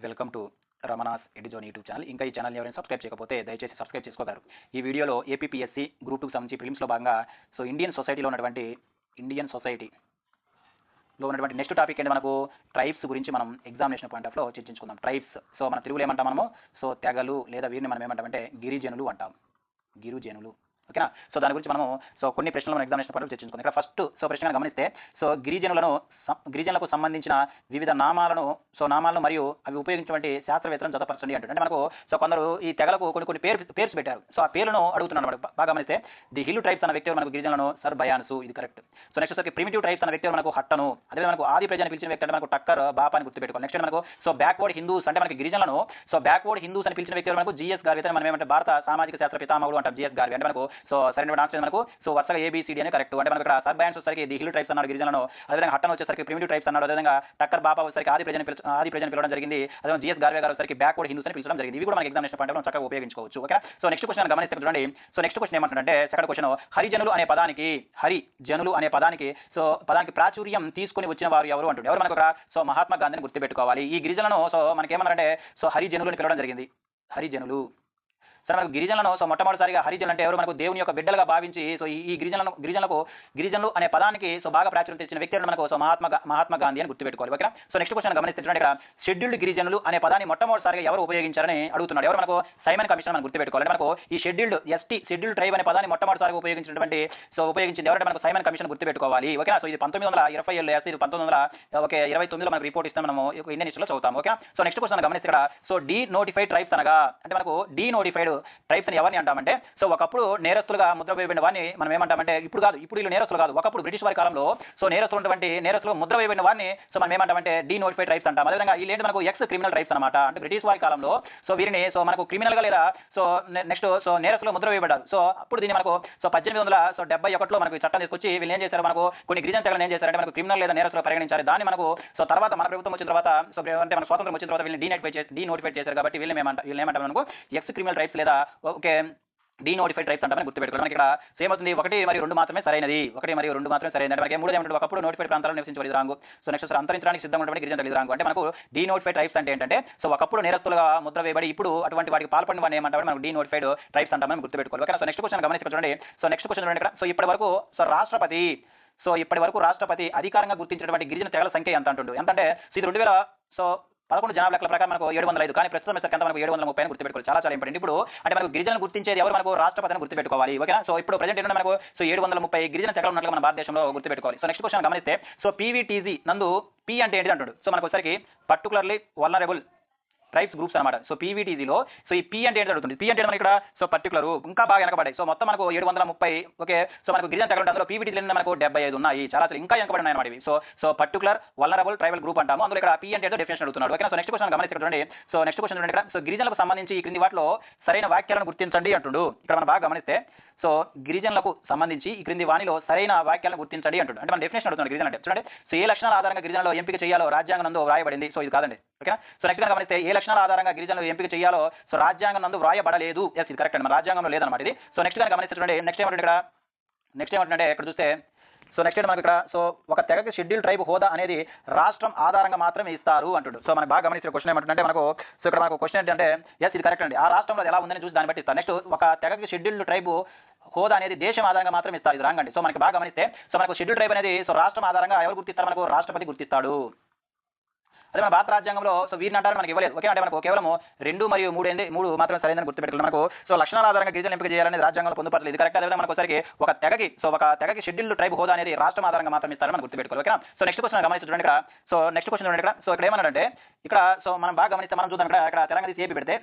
Welcome to Ramana's Edison YouTube channel. ఇంకా ఈ ఛానల్ని ఎవరైనా సబ్స్క్రైబ్ చేయకపోతే దయచేసి సబ్స్క్రైబ్ చేసుకోగలరు. ఈ వీడియోలో ఏపీపీఎస్సీ గ్రూప్ 2కి సంబంధించి ప్రిలిమ్స్లో భాగంగా ఇండియన్ సొసైటీలో ఉన్నటువంటి నెక్స్ట్ టాపిక్ ఏంటి, మనకు ట్రైబ్స్ గురించి మనం ఎగ్జామినేషన్ పాయింట్ ఆఫ్లో చర్చించుకుందాం. ట్రైబ్స్ మన తెలుగులో ఏమంటాం మనము, తెగలు లేదా వీరిని మనం ఏమంటామంటే గిరిజనులు అంటాం. గిరిజనులు ఓకేనా. దాని గురించి మనము కొన్ని ప్రశ్నలు మనం ఎగ్జామినేషన్ పాయింట్ చర్చించుకుందాం. ఇక్కడ ఫస్ట్ ప్రశ్న గమనిస్తే గిరిజనులకు సంబంధించిన వివిధ నామాలను మరియు అవి ఉపయోగించినటువంటి శాస్త్రవేత్తలను జతపరచండి అంటారు. అంటే మనకు కొందరు ఈ తెగలకు కొన్ని పేర్స్ పెట్టారు. ఆ పేర్లను అడుగుతున్నాడు మనకు. బాగా గమనిస్తే ది హిల్ ట్రైబ్స్ అన్న వ్యక్తి మనకు గిరిజనులను సర్ బయాన్సు, ఇది కరెక్ట్. నెక్స్ట్ వచ్చి ప్రిమిటివ్ ట్రైబ్స్ అన్న వ్యక్తి మనకు హట్టను, అదే మనకు ఆది ప్రజలను పిలిచిన వ్యక్తి అంటే మనకు టక్కర్ బాపా అని గుర్తుపెట్టుకోవాలి. నెక్స్ట్ మనకు బ్యాక్వర్డ్ హిందూస్ అంటే మనకి గిరిజనులను బ్యాక్వర్డ్ హిందూస్ అని పిలిచిన వ్యక్తి మనకు జిఎస్ గార్వి, మనం ఏమంటే భారత సామాజిక శాస్త్ర పితామహుడు అంటాం జిఎస్ గార్వి. అంటే మనకు సరైన ఆన్సర్ మనకు వరుసగా ఏబిసిడి అనే కరెక్ట్. అంటే మనకు ఇక్కడ సర్ బయాన్స్ వచ్చేసరికి ది హిల్ ట్రైబ్స్ అన్నాడు గిరిజనులను, అదేవిధంగా హట్టను వచ్చేసరికి ప్రిమిటివ్ ట్రైబ్స్ అన్నాడు, అదేవిధంగా టక్కర్ బాపా వచ్చేసరికి ఆది ప్రజలను పిలవడం జరిగింది, అదే జిఎస్ గార్వే గారు వచ్చేసరికి బ్యాక్వర్డ్ హిందూస్ అని పిలవడం జరిగింది. ఇవి కూడా మనకి ఎగ్జామినేషన్ పాయింట్ మనం చక్కగా ఉపయోగించుకోవచ్చు. ఓకే. నెక్స్ట్ క్వశ్చన్ గమనిస్తే చూడండి. నెక్స్ట్ క్వశ్చన్ ఏమంటారంటే సెకండ్ క్వశ్చన్, హరిజనులు అనే పదానికి పదానికి ప్రాచుర్యం తీసుకుని వచ్చిన వారు ఎవరు అంటుంది. ఎవరు మనకు మహాత్మా గాంధీని గుర్తుపెట్టుకోవాలి. ఈ గిరిజనులను మనకి ఏమన్నారంటే హరిజనులు అని పిలవడం జరిగింది. హరిజనులు మనకు గిరిజనులను మొట్టమొదటిసారిగా హరిజనులు అంటే ఎవరు, మనకు దేవుని యొక్క బిడ్డలుగా భావించి ఈ గిరిజనులు అనే పదానికి బాగా ప్రాచుర్యం తెచ్చిన వ్యక్తి మనకు మహాత్మా గాంధీ అని గుర్తుపెట్టుకోవాలి. ఓకే. నెక్స్ట్ క్వశ్చన్ గమనిస్తే ఇక్కడ షెడ్యూల్డ్ గిరిజనులు అనే పదాన్ని మొట్టమొదటిసారిగా ఎవరు ఉపయోగించారని అడుగుతున్నాడు. ఎవరు మనకు సైమన్ కమిషన్ మనం గుర్తుపెట్టుకోవాలి. మనకు ఈ షెడ్యూల్డ్ ట్రైబ్ అనే పదాన్ని మొట్టమొదటిసారిగా ఉపయోగించింది ఎవరంటే మనకు సైమన్ కమిషన్ గుర్తుపెట్టుకోవాలి. ఓకే. ఇది 1927 ఇది 1929లో మనకు రిపోర్ట్ ఇస్తాం, మనము ఇండియన్ హిస్టరీలో చదువుతాం. ఓకే. నెక్స్ట్ క్వశ్చన్ గమనిస్తే ఇక్కడ డీ నోటిఫైడ్ ట్రైబ్స్ అనగా అంటే మనకు డీ నోటిఫైడ్ ట్రైబ్స్ అని ఎవరిని అంటామంటే ఒకప్పుడు నేరస్తులుగా ముద్ర వేయబడిన వారిని మనం ఏమంటామంటే ఇప్పుడు వీళ్ళు నేరస్తులు కాదు, ఒకప్పుడు బ్రిటిష్ వారి కాలంలో నేరస్తులు ముద్ర వేయబడిన వారిని మనం ఏమంటామంటే డీ నోటిఫైడ్ ట్రైబ్స్ అంటాం. అదేవిధంగా వీళ్ళు మనకు ఎక్స్ క్రిమినల్ ట్రైబ్స్ అనమాట. అంటే బ్రిటిష్ వారి కాలంలో వీరిని మనకు క్రిమినల్ గా లేదా నెక్స్ట్ నేరస్తులు ముద్ర వేయబడ్డారు. అప్పుడు దీన్ని మనకు 1871లో మనకు చట్టం తీసుకొచ్చి వీళ్ళు ఏం చేశారు, మనకు కొన్ని గిరిజన తెగలను ఏం చేశారంటే మనకు క్రిమినల్ లేదా నేరస్తులు పరిగణించారు. దాన్ని మనకు తర్వాత మన ప్రభుత్వం వచ్చిన తర్వాత అంటే మన స్వాతంత్రం వచ్చిన తర్వాత వీళ్ళని డీ నోటిఫైడ్ చేశారు. కాబట్టి వీళ్ళు ఏమంటారు మనకు ఎక్స్ క్రిమినల్ ట్రైబ్స్ లేదా ఓకే డీ నోటిఫైడ్ ట్రైబ్స్ అంటామని గుర్తుపెట్టుకోవాలి. మనకి ఇక్కడ సేమ్ అవుతుంది 1 మరియు 2 మాత్రమే సరైనది. 1 మరియు 2 మాత్రమే సరైనది. అంటే మనకి 3 ఏమంటే ఒకప్పుడు నోటిఫైడ్ ప్రాంతాల్లో నివసించే రాంగు. నెక్స్ట్ అంతరించడానికి సిద్ధంగా ఉన్నటువంటి గిరిజన తెగలు రాంగు. అంటే మనకు డీ నోటిఫైడ్ ట్రైబ్స్ అంటే ఏంటంటే ఒకప్పుడు నేరస్తులుగా ముద్ర వేయబడి ఇప్పుడు అటువంటి వాటికి పాల్పడిన వాడిని ఏమంటారు మనకు డీ నోటిఫైడ్ ట్రైబ్స్ అంటామని గుర్తుపెట్టుకోవాలి. ఓకే. నెక్స్ట్ క్వశ్చన్ గమనించి చూడండి. నెక్స్ట్ క్వశ్చన్ చూడండి ఇక్కడ ఇప్పటి వరకు రాష్ట్రపతి అధికారంగా గుర్తించినటువంటి గిరిజన తెగల సంఖ్య ఎంత అంటుండు. ఎంతంటే ఇది 2011 జనాభా లెక్కల ప్రకారం మనకు 705, కానీ ప్రస్తుతం ఎంత మనకు 730 అని గుర్తుపెట్టుకోవాలి. చాలా ఇంపార్టెంట్. ఇప్పుడు అంటే మనకు గిరిజనులు గుర్తించేది ఎవరు, మనకు రాష్ట్రపతిని గుర్తుపెట్టుకోవాలి. ఓకేనా. ఇప్పుడు ప్రజెంట్ ఏంటంటే మనకు 730 గిరిజన తెగలు ఉన్నట్లు మన భారతదేశంలో గుర్తుపెట్టుకోవాలి. నెక్స్ట్ క్వశ్చన్ గమనిస్తే పీవీటీజీ నందు పి అంటే ఏంటి అంటాడు. మనకు ఒకసారికి పర్టికులర్లీ వల్నరబుల్ ట్రైబ్స్ గ్రూప్స్ అనమాట. పీవీటీజీలో ఈ పి అంటే ఏంటి అడుగుతుంది. పి అంటే మనకి ఇక్కడ పర్టికులర్ ఇంకా బాగా వెనకబడ్డాయి. మొత్తం మనకు 730 ఓకే. మనకు గిరిజన తెగలు అందులో పీవీటీజీ మనకు 75 ఉన్నాయి. చాలా ఇంకా వెనకబడినాయి అనమాట ఇవి. పర్టికులర్ వల్నరబుల్ ట్రైబల్ గ్రూప్ అంటాము. అందులో ఇక్కడ పి అంటే డెఫినేషన్ అడుగుతున్నాడు. ఓకే. నెక్స్ట్ క్వశ్చన్ గమనించి చూడండి. నెక్స్ట్ క్వశ్చన్ చూడండి ఇక్కడ గిరిజనులకు సంబంధించి ఈ క్రింది వాటిలో సరైన వాక్యాలను గుర్తించండి అంటుడు. ఇక్కడ మనం బాగా గమనిస్తే గిరిజనులకు సంబంధించి ఈ క్రింది వాణిలో సరైన వాక్యాలను గుర్తించండి అంటాడు. అంటే మన డెఫినేషన్ అడుగుతున్నాడు గిరిజన అంటే. చూడండి. ఏ లక్షణాల ఆధారంగా గిరిజనలో ఎంపిక చేయాలో రాజ్యాంగం నందు వ్రాయబడింది. ఇది కాదండి. ఓకేనా. నెక్స్ట్ గమనిస్తే ఏ లక్షణాల ఆధారంగా గిరిజనలు ఎంపిక చేయాలో రాజ్యాంగం నందు వ్రాయబడలేదు. ఇది కరెక్ట్ అండి, మన రాజ్యాంగంలో లేదన్నమాట ఇది. నెక్స్ట్ గమనిస్తే చూడండి. నెక్స్ట్ ఏమంటే ఇక్కడ చూస్తే నెక్స్ట్ మనకి ఇక్కడ ఒక తెగకి షెడ్యూల్ ట్రైబ్ హోదా అనేది రాష్ట్రం ఆధారంగా మాత్రమే ఇస్తారు అంటాడు. మనకి బాగా గమనించిన క్వశ్చన్ ఏమంటే మనకు ఇక్కడ మనకు క్వశ్చన్ ఏంటంటే ఇది కరెక్ట్ అండి, ఆ రాష్ట్రంలో ఎలా ఉందని చూసి దాన్ని బట్టి ఇస్తారు. నెక్స్ట్ ఒక తెగకి షెడ్యూల్ ట్రైబ్ హోదా అనేది దేశం ఆధారంగా మాత్రం ఇస్తారు. ఇది రాంగ్ అండి. మనకి బాగా గమనిస్తే మనకు షెడ్యూల్ ట్రైబ్ అనేది రాష్ట్రం ఆధారంగా ఎవరు గుర్తిస్తారు, మనకు రాష్ట్రపతి గుర్తిస్తాడు. అదే మన భారత రాజ్యాంగంలో వీరిని అంటారు మనకి ఇవ్వలేదు. ఓకే. అంటే మనకు కేవలం 2 మరియు 3 మాత్రమే సరైనదని గుర్తుపెట్టుకోవాలి. మనకు లక్షణాల ఆధారంగా గిరిజన ఎంపిక చేయాలనేది రాజ్యాంగంలో పొందుపరలేదు. ఇది కరెక్ట్. అదే మనకు ఒకసారికి ఒక తెగకి షెడ్యూల్ ట్రైబ్ హోదా అనేది రాష్ట్రం ఆధారంగా మాత్రం ఇస్తారని మనం గుర్తుపెట్టుకోవాలి. ఓకే. నెక్స్ట్ క్వశ్చన్ గమనించి చూడండి ఇక్కడ. నెక్స్ట్ క్వశ్చన్ చూడండి ఇక్కడ ఏమన్నాడంటే ఇక్కడ మనం బాగా గమనిస్తే మనం చూద్దాం ఇక్కడ తెలంగాణ తీసి ఏపీ పెడితే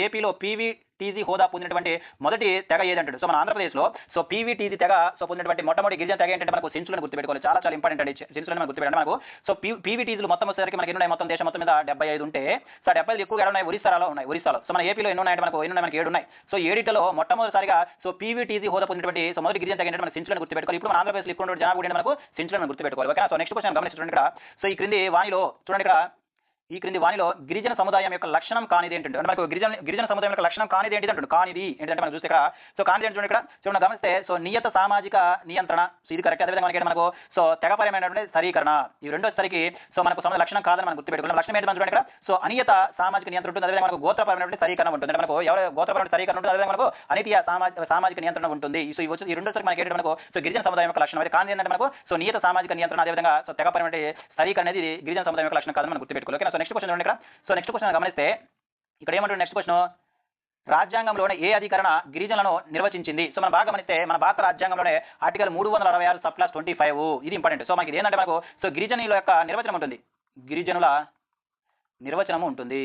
ఏపీలో పీవీటీజీ హోదా పొందినటువంటి మొదటి తెగ ఏదంటాడు. మన ఆంధ్రప్రదేశ్లో పీవీటీజీ తెగ పొందినటువంటి మొట్టమొదటి గిరిజన తెగ ఏంటంటే మనకు సెంచులను గుర్తుపెట్టుకోవాలి. చాలా ఇంపార్టెంట్ అండి. సెంచులను మనం గుర్తుపెట్టాలి. మనకు పీవీటీజీలు మొత్తం వచ్చేసరికి మనకి ఎన్ని ఉన్నాయి, మొత్తం దేశం మొత్తం మీద 75 ఉంటే 75 ఎక్కువగా ఉన్నాయి ఒరిస్సాలో. మన ఏపీలో ఎన్ని ఉన్నాయంటే మనకు 7 ఉన్నాయి. 7లో మొట్టమొదటిసారిగా పీవీటీజీ హోదా పొందినటువంటి మొదటి గిరిజన తెగ ఏంటంటే మనకు సెంచులను గుర్తుపెట్టుకోవాలి. ఇప్పుడు మన ఆంధ్రప్రదేశ్లో ఇప్పుడు జనాభా కూడా మనకు సెంచులను గుర్తుపెట్టుకోవాలి. ఓకే. నెక్స్ట్ క్వశ్చన్ గమనించండి ఇక్కడ. ఈ క్రింది వాణిలో చూడండి ఇక్కడ ఈ క్రింది వాణిలో గిరిజన సముదాయం యొక్క లక్షణం కానిది ఏంటంటే అంటే మనకు గిరిజన సముదాయం యొక్క లక్షణం కానిది ఏంటిది అంటుండు. కానిది ఏంటంటే మనం చూస్తే ఇక్కడ సో కానిది ఏంటంటే ఇక్కడ చూడండి గమనిస్తే సో నియత సామాజిక నియంత్రణ సో ఇది కరెక్ట్. అదేవిధంగా మనకి మనకు సో తెగపరమైనటువంటి స్థిరీకరణ ఈ రెండోసరికి సో మనకు సమాజ లక్షణం కాదని మనం గుర్తుపెట్టుకున్నాం. లక్షణం ఏంటి మనం చూడండి ఇక్కడ సో అనియత సామాజిక నియంత్రణ ఉంటుంది. అదేవిధంగా మనకు గోత్రపరమైనటువంటి స్థిరీకరణ ఉంటుంది. మనకు ఎవరు గోత్రపరమైన స్థిరీకరణ ఉంటుంది. అదేవిధంగా మనకు అనితీయ సామాజిక నియంత్రణ ఉంటుంది. సో ఈ రెండోసరికి మనకి ఏంటంటే మనకు సో గిరిజన సముదాయం యొక్క లక్షణం అయితే కానిది ఏంటంటే మనకు సో నియత సామాజిక నియంత్రణ అదేవిధంగా సో తెగపరమైన స్థిరీకరణ అనేది గిరిజన సముదాయం యొక్క లక్షణం కాదని మనం గుర్తుపెట్టుకోవాలి. ఓకే. సో నెక్స్ట్ క్వశ్చన్ చూడండి ఇక్కడ సో నెక్స్ట్ క్వశ్చన్ గమనిస్తే ఇక్కడ ఏమంటుంది నెక్స్ట్ క్వశ్చన్ రాజ్యాంగంలోనే ఏ అధికరణ గిరిజనులను నిర్వచించింది. సో మనం బాగా గమనిస్తే మన భారత రాజ్యాంగంలోనే ఆర్టికల్ 366 సబ్ క్లాస్ 25 ఇది ఇంపార్టెంట్. సో మనకి ఏంటంటే మనకు సో గిరిజనుల యొక్క నిర్వచనం ఉంటుంది. గిరిజనుల నిర్వచనము ఉంటుంది.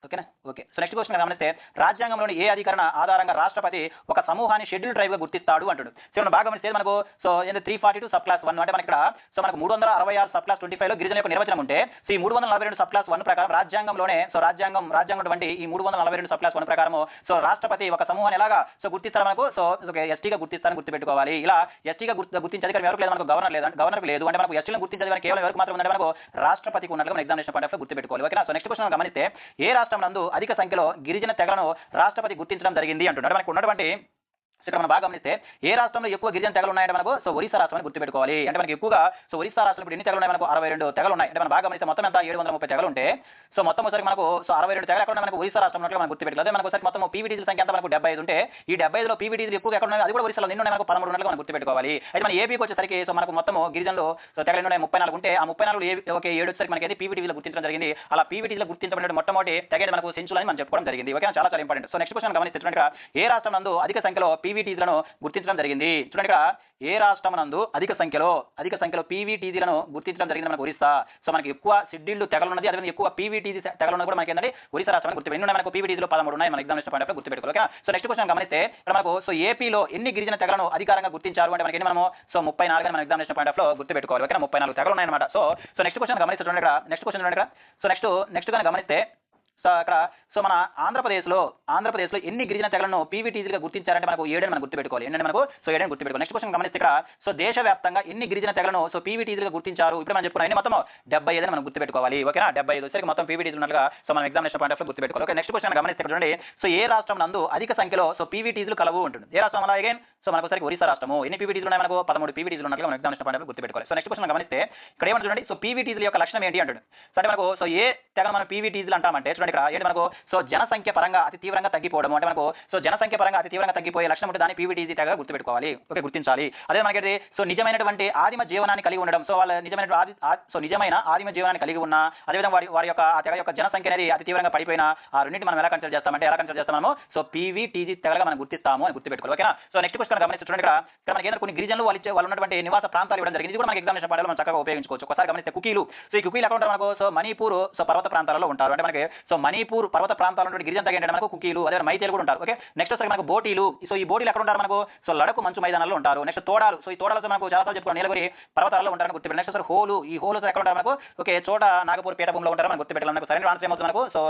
ఓకేనా. ఓకే. సో నెక్స్ట్ క్వశ్చన్ గమనిస్తే రాజ్యాంగంలోని ఏ అధికరణ ఆధారంగా రాష్ట్రపతి ఒక సమూహాన్ని షెడ్యూల్ ట్రైబ్ గా గుర్తిస్తాడు అంటాడు. సో మనం బాగా గమనిస్తే మనకు సో 342 సబ్ క్లాస్ 1 అంటే మనకి ఇక్కడ సో మనకు 366 సబ్ క్లాస్ 25 లో గిరిజన యొక్క నిర్వచనం ఉంటే సో ఈ 342 సబ్ క్లాస్ 1 ప్రకారం రాజ్యాంగంలోనే సో రాజ్యాంగం వంటి ఈ 342 సబ్ క్లాస్ 1 ప్రకారం సో రాష్ట్రపతి ఒక సమూహాన్ని ఎలాగా సో గుర్తిస్తారు మనకు సో ఎస్టీగా గుర్తిస్తారని గుర్తుపెట్టుకోవాలి. ఇలా ఎస్టీగా గుర్తించే అధికారం ఎవరికి లేదు మనకు గవర్నర్ లేదు అంటే మనకు ఎస్టీలను గుర్తించే కేవలం ఎవరికి మాత్రం ఉందంటే మనకు రాష్ట్రపతికి ఉన్నట్లుగా మన ఎగ్జామినేషన్ పాయింట్ ఆఫ్ గుర్తుపెట్టుకోవాలి. ఓకేనా. సో నెక్స్ట్ క్వశ్చన్ గమనిస్తే ఏ రాష్ట్రం నందు అధిక సంఖ్యలో గిరిజన తెగలను రాష్ట్రపతి గుర్తించడం జరిగింది అంటున్నారు. మనకు ఉన్నటువంటి ఇక్కడ మనం బాగా గమనిస్తే ఏ రాష్ట్రంలో ఎక్కువ గిరిజన తెగలు ఉన్నాయంటే మనకు సో ఒరిస్సా రాష్ట్రాన్ని గుర్తుపెట్టుకోవాలి. అంటే మనకి ఎక్కువగా సో ఒరిస్సా రాష్ట్రంలో ఇప్పుడు ఎన్ని తెగలు ఉన్నాయి మనకు 62 తెగలు ఉన్నాయి. అంటే మనం బాగా గమనిస్తే మొత్తం ఎంత 730 తెగలు ఉంటే సో మొత్తం ఒకసారి మనకు సో 62 తెగలు ఎక్కడ మనకు ఒరిస్సా రాష్ట్రంలో మనం గుర్తుపెట్టుకోవాలి. అదే మనకు ఒకసారి మొత్తం పీవీటీల సంఖ్య అంతా మనకు 75 ఉంటే ఈ 75 లో పీవీటీలు ఎక్కువ ఎక్కడ ఉన్నాయి అది కూడా ఒరిస్సాలో నిన్న మనకు 13 ఉన్నట్లుగా మనం గుర్తుపెట్టుకోవాలి. అయితే మన ఏపీకి వచ్చేసరికి సో మనకు మొత్తం గిరిజనులు సో తెగలు ఉన్నాయి 34 ఉంటే ఆ 34 ఓకే 7 వచ్చేసరికి మనకి పీవీటీలో గుర్తించడం జరిగింది. అలా పీవీటీలో గుర్తించబడిన మొట్టమొదటి తెగ మనకు సెంచులని మనం చెప్పుకోవడం జరిగింది. ఓకే. చాలా ఇంపార్టెంట్. సో నెక్స్ట్ క్వశ్చన్ గమనిస్తే చూడండి ఏ రాష్ట్రం నందు అధిక సంఖ్యలో పీవీటీలను గుర్తించడం జరిగింది. చూడండి ఇక్కడ ఏ రాష్ట్రం నందు అధిక సంఖ్యలో పీవీటీలను గుర్తించడం జరిగింది మనకు ఒరిస్సా. సో మనకి ఎక్కువ షెడ్యూల్డ్ తెగలు ఉన్నది అదే ఎక్కువ పీవీటీసీ తెగలు ఉన్నది కూడా మనకి ఏంటంటే ఒరిస్సా రాష్ట్రానికి గుర్తుపెట్టి మనకు పీవీటీలో 13 ఉన్నాయి మన ఎగ్జామినేషన్ పాయింట్ ఆఫ్ గుర్తుపెట్టుకోవాలి. ఓకే. సో నెక్స్ట్ క్వశ్చన్ గమనిస్తే ఇక్కడ మనకు సో ఏపీలో ఎన్ని గిరిజన తెగలను అధికారంగా గుర్తించారు అంటే మనకి మనము సో 34 మన ఎగ్జామినేషన్ పాయింట్ ఆఫ్ లో గుర్తుపెట్టుకోవాలి. ఓకే. 34 తెగలు ఉన్నాయన్నమాట. సో నెక్స్ట్ క్వశ్చన్ గమనిస్తే చూడండి ఇక్కడ నెక్స్ట్ క్వశ్చన్ చూడండి ఇక్కడ సో నెక్స్ట్ కానీ గమనిస్తే సో అక్కడ సో మన ఆంధ్రప్రదేశ్లో ఎన్ని గిరిజన తెగలను పీవీటీసీగా గుర్తించారంటే మనకు 7 మనం గుర్తుపెట్టుకోవాలి. ఏంటంటే మనకు సో 7 గుర్తుపెట్టుకోవాలి. నెక్స్ట్ క్వశ్చన్ గమనిస్తే ఇక్కడ సో దేశవ్యాప్తంగా ఎన్ని గిరిజన తెగలను సో పీవీటీసీగా గుర్తించారు ఇప్పుడు మనం చెప్పుకున్నాం మొత్తం 75 మనం గుర్తుపెట్టుకోవాలి. ఓకేనా. 75 వచ్చేసరికి మొత్తం పీవీటీసీ ఉన్నట్లుగా సో మనం ఎగ్జామినేషన్ పాయింట్ ఆఫ్ లో గుర్తుపెట్టుకోవాలి. ఓకే. నెక్స్ట్ క్వశ్చన్ గమనిస్తే చూడండి సో ఏ రాష్ట్రం నందు అధిక సంఖ్యలో సో పీవీటీసీలు కలవు ఉంటుంది. ఏ రాష్ట్రం అలా అగైన్ సో మనకు ఒకసారి ఒరిస్సా రాష్ట్రము ఎన్ని పీవీటీసీలు ఉన్నాయి మనకు 13 పీవీటీసీలు ఉన్నట్లుగా మనం ఎగ్జామినేషన్ పాయింట్ ఆఫ్ గుర్తుపెట్టుకోవాలి. సో నెక్స్ట్ క్వశ్చన్ గమనిస్తే ఇక్కడ ఏమంటే చూడండి సో పీవీటీసీల యొక్క లక్షణం ఏంటి అంటాడు. సో అంటే మనకు సో ఏ తెగ మనం పీవీటీసీలు అంటామంటే చూడండి ఇక్కడ ఏంటి మనకు సో జనసంఖ్య పరంగా అతి తీవ్రంగా తగ్గిపోవడం అంటే మనకు సో జనసంఖ్య పరంగా అతి తీవ్రంగా తగ్గిపోయే లక్షణం ఉంటే దాన్ని పీవీటీసీ తెగ గుర్తుపెట్టుకోవాలి. ఓకే. గుర్తించాలి. అదే మనకి సో నిజమైనటువంటి ఆదిమ జీవనాన్ని కలిగి ఉండడం సో వాళ్ళ నిజమైన ఆదిమ జీవనాన్ని కలిగి ఉన్న అదేవిధంగా వారి యొక్క ఆ తెగ యొక్క జనసంఖ్య అనేది అతి తీవ్రంగా పడిపోయిన ఆ రెండింటి మనం ఎలా కన్సిడర్ చేస్తామంటే ఎలా కన్సిడర్ చేస్తాము సో పీవీటీసీ తెగగా మనం గుర్తిస్తాము అని గుర్తుపెట్టుకోవాలి. ఓకేనా. సో నెక్స్ట్ క్వశ్చన్ గమనిస్తే చూడండి ఇక్కడ మనకి ఏదైనా కొన్ని గిరిజనులు వాళ్ళు ఉన్నటువంటి నివాస ప్రాంతాలు ఇవ్వడం జరిగింది. ఇది కూడా మనకి ఎగ్జామినేషన్ పాయింట్ మనం చక్కగా ఉపయోగించుకోవచ్చు. ఒకసారి గమనిస్తే కుకీలు సో ఈ కుకీలు ఎక్కడ ఉంటారు మనకు సో మణిపూర్ సో పర్వత ప్రాంతాలలో ఉంటారు. అంటే మనకి సో మణిపూర్ పర్వత ప్రాంతాల్లో గిరిజన తెగ ఏంటంటే మనకు కుకీలు అదే మైతేలు కూడా ఉంటారు. ఓకే. నెక్స్ట్ వచ్చి మనకు బోటీలు సో ఈ బోటీలు ఎక్కడ ఉంటారు మనకు సో లడకు మంచు మైదానాల్లో ఉంటారు. నెక్స్ట్ తోడాలు సో ఈ తోడాలతో మనకు చాలా చెప్పుకోవాలి నీలగిరి పర్వతాల్లో ఉంటారని గుర్తుపెట్టాలి. నెక్స్ట్ సార్ హోలు ఈ హోలు ఎక్కడ ఉంటారు మనకు ఓకే చోట నాగపూర్ పీఠభూమిలో ఉంటారు మనం గుర్తుపెట్టాలి. మనకు సరైన ఆన్సర్ ఏమవుతుంది మనకు సో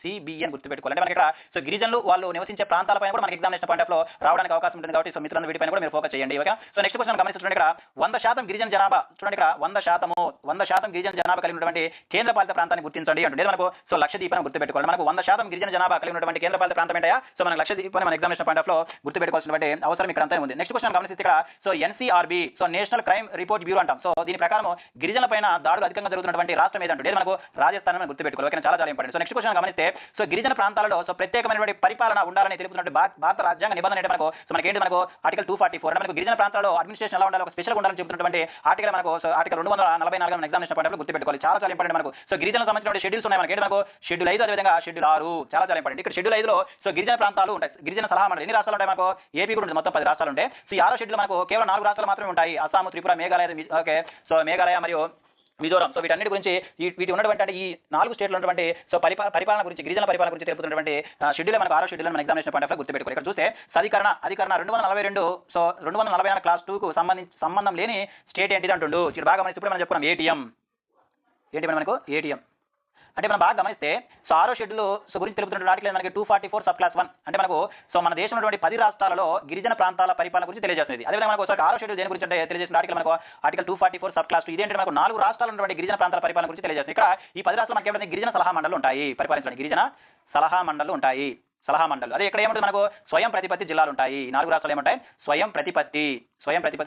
CB అని గుర్తుపెట్టుకోవాలి. అంటే మనకి ఇక్కడ సో గిరిజనులు వాళ్ళు నివసించే ప్రాంతాలపైన కూడా మనకి ఎగ్జామినేషన్ పాయింట్ ఆఫ్ లో రావడానికి అవకాశం ఉంటుంది కాబట్టి సో మిత్రుల వీటిపైన కూడా మీరు ఫోకస్ చేయండి. ఓకే. సో నెక్స్ట్ క్వశ్చన్ గమనించండి ఇక్కడ 100% గిరిజన జనాభా చూడండి ఇక్కడ 100% గిరిజన జనాభా కలిగి ఉన్నటువంటి కేంద్రపాలిత ప్రాంతాన్ని గుర్తించండి అంటే మనకు సో లక్షద్వీప్ అని గుర్తుపెట్టుకోవాలి. మనకు 100% గిరిజన జనాభా కలిగి ఉన్నటువంటి కేంద్రపాలిత ప్రాంతం ఏంటయా సో మనకు లక్షద్వీప్ అని మన ఎగ్జామినేషన్ పాయింట్ ఆఫ్ లో గుర్తుపెట్టుకోవాల్సినటువంటి అవసరం ఇక్కడ అంతా ఉంది. నెక్స్ట్ క్వశ్చన్ గమనిస్తే ఇక్కడ so NCRB so national crime report bureau అంటాం. సో దీని ప్రకారం గిరిజనుల పైన దాడులు అధికంగా జరుగుతున్నటువంటి రాష్ట్రం ఏదంటే మనకు రాజస్థాన్ అని గుర్తుపెట్టుకోవాలి. ఓకే. చాలా ఇంపార్టెంట్. సో నెక్స్ట్ క్వశ్చన్ గమనిస్తే సో గిరిజన ప్రాంతాలలో సో ప్రత్యేకమైనటువంటి పరిపాలన ఉండాలని తెలుపుతున్నటువంటి భారత రాజ్యాంగ నిబంధన అంటే మనకు సో మనకి ఏంటి మనకు ఆర్టికల్ 244 అంటే మనకు గిరిజన ప్రాంతాలలో అడ్మినిస్ట్రేషన్ ఎలా ఉండాలి ఒక స్పెషల్ ఉండాలని చెబుతున్నటువంటి ఆర్టికల్ మనకు సో ఆర్టికల్ 244 మన ఎగ్జామినేషన్ పాయింట్ ఆఫ్ లో గుర్తుపెట్టుకోవాలి. చాలా ఇంపార్టెంట్ మనకు సో గిరిజన సంబంధించిన షెడ్యూల్స్ ఉన్నాయి మనకి ఏంటి మనకు షెడ్యూల్ 5 అదేవిధంగా షెడ్యూల్ 6 చాలా ఇంపార్టెంట్. ఇక్కడ షెడ్యూల్ 5 లో సో గిరిజన ప్రాంతాలు ఉంటాయి. గిరిజన సలహా మండలి ఎన్ని రాష్ట్రాలు ఉంటాయి మనకు ఏపీ కూడా మొత్తం 10 రాష్ట్రాలు ఉంటాయి. సో ఈ 6వ షెడ్యూల్ మనకు కేవలం 4 రాష్ట్రాలు మాత్రమే ఉంటాయి. అస్సాం, త్రిపుర, మేఘాలయ. ఓకే. సో మేఘాలయ మరియు మిజోరాం. సో వీటన్నిటి గురించి వీటి ఉన్నటువంటి ఈ 4 స్టేట్లు ఉన్నటువంటి సో పరిపాలన గురించి గిరిజన పరిపాలన గురించి తెలుపుతున్నటువంటి షెడ్యూల్ మనకు 6వ షెడ్యూల్ మన ఎగ్జామినేషన్ పాయింట్ ఆఫ్ లో గుర్తుపెట్టుకోవాలి. ఇక్కడ చూస్తే అధికరణ 242 సో 244 క్లాస్ 2 కు సంబంధం లేని స్టేట్ ఏంటిది అంటుండు. ఇక్కడ బాగా మనం ఇప్పుడు మనం చెప్పుకున్నాం ఏటీఎం ఏంటి మనకు ఏటీఎం అంటే మనం బాగా గమనిస్తే సో 6వ షెడ్యూల్ సో గురించి తెలుపుతున్న ఆర్టికల్ మనకి 244 సబ్ క్లాస్ 1 అంటే మనకు సో మన దేశంలో ఉన్నటువంటి 10 రాష్ట్రాలలో గిరిజన ప్రాంతాల పరిపాలన గురించి తెలియజేస్తుంది. అదేవిధంగా మనకు ఒకసారి 6వ షెడ్యూల్ దేని గురించి అంటే తెలియజేసిన ఆర్టికల్ మనకు ఆర్టికల్ 244 సబ్ క్లాస్ 2 ఇదేంటంటే మనకు 4 రాష్ట్రాల్లో ఉన్నటువంటి గిరిజన ప్రాంతాల పరిపాలన గురించి తెలియజేస్తుంది. ఇక్కడ ఈ 10 రాష్ట్రాలు మనకి ఏమంటే గిరిజన సలహా మండళ్ళు ఉంటాయి, పరిపాలించడానికి గిరిజన సలహా మండళ్ళు ఉంటాయి, సలహా మండళ్ళు. అదే ఇక్కడ ఏమంటుంది మనకు స్వయం ప్రతిపత్తి జిల్లాలు ఉంటాయి. 4 రాష్ట్రాలు ఏమంటాయి స్వయం ప్రతిపత్తి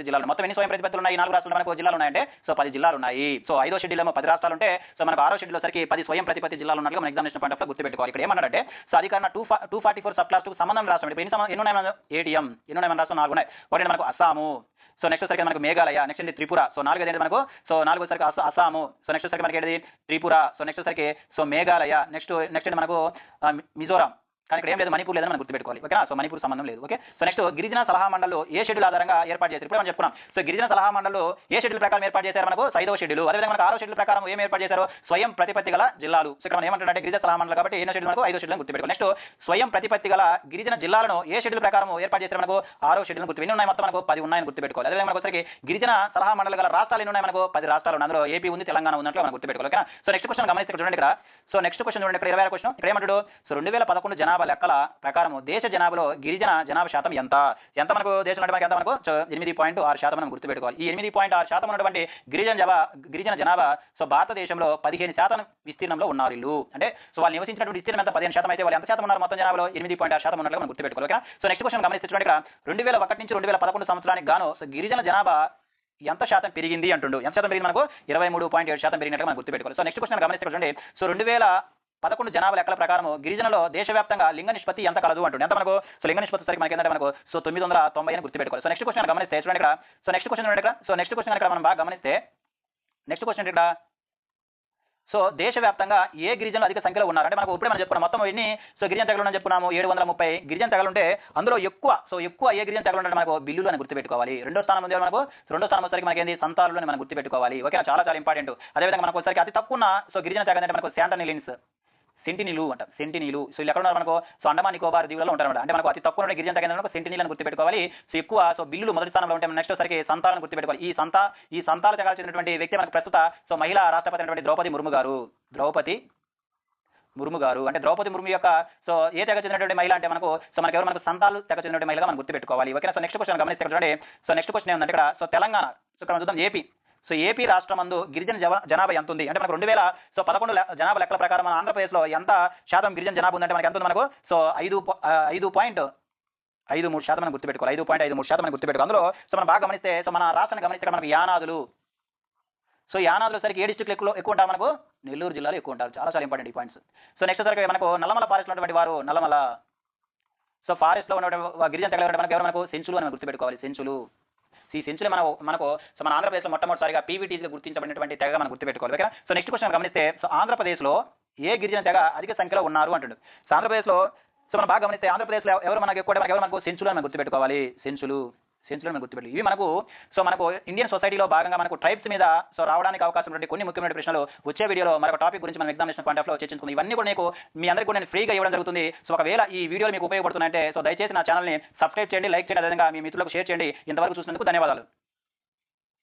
జిల్లాలు. మొత్తం ఎన్ని స్వయం ప్రతిపత్తులు ఉన్నాయి 4 రాష్ట్రాలు మనకు జిల్లాలు ఉన్నాయంటే సో 10 జిల్లాలు ఉన్నాయి. సో 5వ షెడ్యూల్ ఏమో 10 రాష్ట్రాలు ఉంటే సో మనకు 6వ షెడ్యూల్ సరికి 10 స్వయం ప్రతిపత్తి జిల్లాలు ఉన్నట్లు మన ఎగ్జామినేషన్ పాయింట్ ఆఫ్ గుర్తుపెట్టుకోవాలి. ఇక్కడ ఏమన్నారంటే సో అధికారణ 244 సబ్ క్లాస్ 2 సంబంధం రాష్ట్రం ఎన్ని ఉన్నాయి మన ఏటీఎం ఎన్ని ఉన్నాయి మన రాష్ట్రం 4 ఉన్నాయి. ఒకటి మనకు అస్సాము, సో నెక్స్ట్ సరికి మనకు మేఘాలయ, నెక్స్ట్ ఏంటి త్రిపుర, సో 4 ఏంటి మనకు సో 4 సరికి అస్సాము, సో నెక్స్ట్ సరికి మనకి ఏంటి త్రిపుర, సో నెక్స్ట్ సరికి సో మేఘాలయ, నెక్స్ట్ ఏంటి మనకు మిజోరాం, కానీ ఇక్కడ ఏం లేదు మణిపూర్ లేదని మనం గుర్తుపెట్టుకోవాలి. ఓకేనా, సో మణిపూర్ సంబంధం లేదు. ఓకే, సో నెక్స్ట్ గిరిజన సలహా మండళ్ళు ఏ షెడ్యూల్ ఆధారంగా ఏర్పాటు చేశారు ఇప్పుడు మనం చెప్పుకున్నాం. సో గిరిజన సలహా మండళ్ళు ఏ షెడ్యూల్ ప్రకారం ఏర్పాటు చేశారు మనకు 5వ షెడ్యూల్. అదేవిధంగా మనకు 6వ షెడ్యూల్ ప్రకారం ఏం ఏర్పాటు చేశారు స్వయం ప్రతిపత్తి గల జిల్లాలు. సో ఇక్కడ మనం ఏమంటారంటే గిరిజన సలహా మండలి కాబట్టి ఏ షెడ్యూల్ మనకు 5వ షెడ్యూల్ గుర్తుపెట్టుకోవాలి. నెక్స్ట్ స్వయం ప్రతిపత్తి గల గిరిజన జిల్లాలను ఏ షెడ్యూల్ ప్రకారం ఏర్పాటు చేశారు మనకు 6వ షెడ్యూల్ గుర్తు ఎన్ని ఉన్నాయి మొత్తం మనకు 10 ఉన్నాయని గుర్తుపెట్టుకోవాలి. అదేవిధంగా మనకు వచ్చరికి గిరిజన సలహా మండలి గల రాష్ట్రాలు ఎన్ని ఉన్నాయి మనకు 10 రాష్ట్రాలు ఉన్నాయి. అందులో ఏపీ ఉంది, తెలంగాణ ఉన్నట్లు మనం గుర్తుపెట్టుకోవాలి. ఓకేనా, సో నెక్స్ట్ క్వశ్చన్ గమనిస్తే చూడండి ఇక్కడ. సో నెక్స్ట్ క్వశ్చన్ చూడండి ఇక్కడ 20వ క్వశ్చన్. ఇక్కడ ఏమంటాడు సో 2011 జనాభా లెక్కల ప్రకారం దేశ జనాభాలో గిరిజన జనాభా శాతం ఎంత మనకు దేశంలో మనకి ఎంత మనకు 8.6% మనం గుర్తుపెట్టుకోవాలి. ఈ 8.6% ఉన్నటువంటి గిరిజన జనాభా సో భారతదేశంలో 15% విస్తీర్ణంలో ఉన్నారు వీళ్ళు. అంటే సో వాళ్ళు నివసించినటువంటి విస్తీర్ణం ఎంత 15% అయితే వాళ్ళు ఎంత శాతం ఉన్నారు మొత్తం జనాభాలో 8.6% ఉన్నట్లు మనం గుర్తుపెట్టుకోవాలి. ఓకే, సో నెక్స్ట్ క్వశ్చన్ గమనిస్తే చూడండి ఇక్కడ 2001 నుంచి 2011 సంవత్సరానికి గాను సో గిరిజన జనాభా ఎంత శాతం పెరిగింది అంటుండు. ఎంత శాతం పెరిగింది మనకు 23.7% పెరిగినట్లు మనం గుర్తుపెట్టుకోవాలి. సో నెక్స్ట్ క్వశ్చన్ గమనిస్తే చూడండి సో 2011 జనాభా లెక్కల ప్రకారం గిరిజనలో దేశవ్యాప్తంగా లింగ నిష్పత్తి ఎంత కలదు అంటుంది. ఎంత మనకు సో లింగ నిష్పత్తి సరికి మనకి ఏంటంటే మనకు సో 990 అని గుర్తుపెట్టుకోవాలి. సో నెక్స్ట్ క్వశ్చన్ గమనిస్తే చూడండి ఇక్కడ. సో నెక్స్ట్ క్వశ్చన్ చూడండి ఇక్కడ. సో నెక్స్ట్ క్వశ్చన్ ఇక్కడ మనం బాగా గమనిస్తే నెక్స్ట్ క్వశ్చన్ ఇక్కడ సో దేశవ్యాప్తంగా ఏ గిరిజనులు అధిక సంఖ్యలో ఉన్నారు అంటే మనకు ఇప్పుడే మనం చెప్పుకున్నాం మొత్తం ఎన్ని సో గిరిజన తెగలు అని చెప్పుకున్నాము 730 గిరిజన తెగలు ఉంటే అందులో ఎక్కువ ఏ గిరిజన తెగలు ఉంటే మనకు బిల్లులు అని గుర్తుపెట్టుకోవాలి. రెండో స్థానం ఉంది మనకు రెండో స్థానం వచ్చరికి మనకి ఏంది సంతాలు అని మనం గుర్తుపెట్టుకోవాలి. ఓకే, చాలా ఇంపార్టెంట్. అదేవిధంగా మనకు వచ్చరికి అతి తక్కువ సో గిరిజన తెగ అంటే మనకు సెంటినీలు అంటాం. సెంటినీలు సో వీళ్ళు ఎక్కడ ఉన్నారు మనకు సో అండమాన్ నికోబార్ దీవులలో ఉంటారు. అంటే మనకు అతి తక్కువ ఉన్న గిరిజన తెగ సెంటినీలు అని గుర్తుపెట్టుకోవాలి. సో ఎక్కువ సో బిల్లులు మొదటి స్థానంలో ఉంటే నెక్స్ట్ సరికి సంతాలను గుర్తుపెట్టుకోవాలి. ఈ సంతాలు తెగ చెందినటువంటి వ్యక్తి మనకు ప్రస్తుత సో మహిళా రాష్ట్రపతి అయినటువంటి ద్రౌపది ముర్ము గారు. అంటే ద్రౌపది ముర్ము యొక్క సో ఏ తెగ చెందినటువంటి మహిళ అంటే మనకు సో మనకు ఎవరు మనకు సంతాలు తెగ చెందినటువంటి మహిళగా మనం గుర్తుపెట్టుకోవాలి. ఓకేనా, సో నెక్స్ట్ క్వశ్చన్ గమనిస్తే చూడండి. సో నెక్స్ట్ క్వశ్చన్ ఏమంటే ఇక్కడ సో తెలంగాణ సో ఇక్కడ చూద్దాం ఏపీ. సో ఏపీ రాష్ట్రం మందు గిరిజన జనాభా ఎంత ఉంది అంటే మనకు 2011 జనాభా లెక్కల ప్రకారం మన ఆంధ్రప్రదేశ్లో ఎంత శాతం గిరిజన జనాభా ఉందంటే మనకి ఎంత ఉంది మనకు సో 5.53% మనం గుర్తుపెట్టుకోవాలి. 5.53% మనం గుర్తుపెట్టుకోవాలి. అందులో సో మనం బాగా గమనిస్తే సో మన రాష్ట్రాన్ని గమనిస్తే మనకు యానాదులు సరికి ఏ డిస్ట్రిక్ట్ ఎక్కువ ఉంటారు మనకు నెల్లూరు జిల్లాలో ఎక్కువ ఉంటారు. చాలా ఇంపార్టెంట్ ఈ పాయింట్స్. సో నెక్స్ట్ సరికి మనకు నల్లమల ఫారెస్ట్ ఉన్నటువంటి వారు నల్లమల సో ఫారెస్ట్ లో ఉన్నటువంటి గిరిజన తెగలు మనకు ఎవరు మనకు సెంచులు అని గుర్తుపెట్టుకోవాలి. ఈ సెంచులే మనకు సో మన ఆంధ్రప్రదేశ్లో మొట్టమొదటిసారిగా పీవీటీగా గుర్తించబడినటువంటి తెగ మనం గుర్తుపెట్టుకోవాలి. ఓకే, సో నెక్స్ట్ క్వశ్చన్ గమనిస్తే సో ఆంధ్రప్రదేశ్లో ఏ గిరిజన తెగ అధిక సంఖ్యలో ఉన్నారు అంటుంది. సో ఆంధ్రప్రదేశ్లో సో మనం బాగా గమనిస్తే ఆంధ్రప్రదేశ్లో ఎవరు మనకు సెంచులు అని మనం గుర్తుపెట్టుకోవాలి. సెంచులు మనం గుర్తుపెట్టాలి. ఇవి మనకు ఇండియన్ సొసైటీలో భాగంగా మనకు ట్రైబ్స్ మీద సో రావడానికి అవకాశం ఉన్నటువంటి కొన్ని ముఖ్యమైన ప్రశ్నలు వచ్చే వీడియోలో మరొక టాపిక్ గురించి మనం ఎగ్జామినేషన్ పాయింట్ ఆఫ్ లో చర్చించుకుందాం. ఇవన్నీ కూడా మీ అందరికీ కూడా నేను ఫ్రీగా ఇవ్వడం జరుగుతుంది. సో ఒకవేళ ఈ వీడియోలు మీకు ఉపయోగపడుతున్నాయంటే సో దయచేసి నా ఛానల్ని సబ్స్క్రైబ్ చేయండి, లైక్ చేయండి, అదేవిధంగా మీ మిత్రులకు షేర్ చేయండి. ఇంతవరకు చూసినందుకు ధన్యవాదాలు.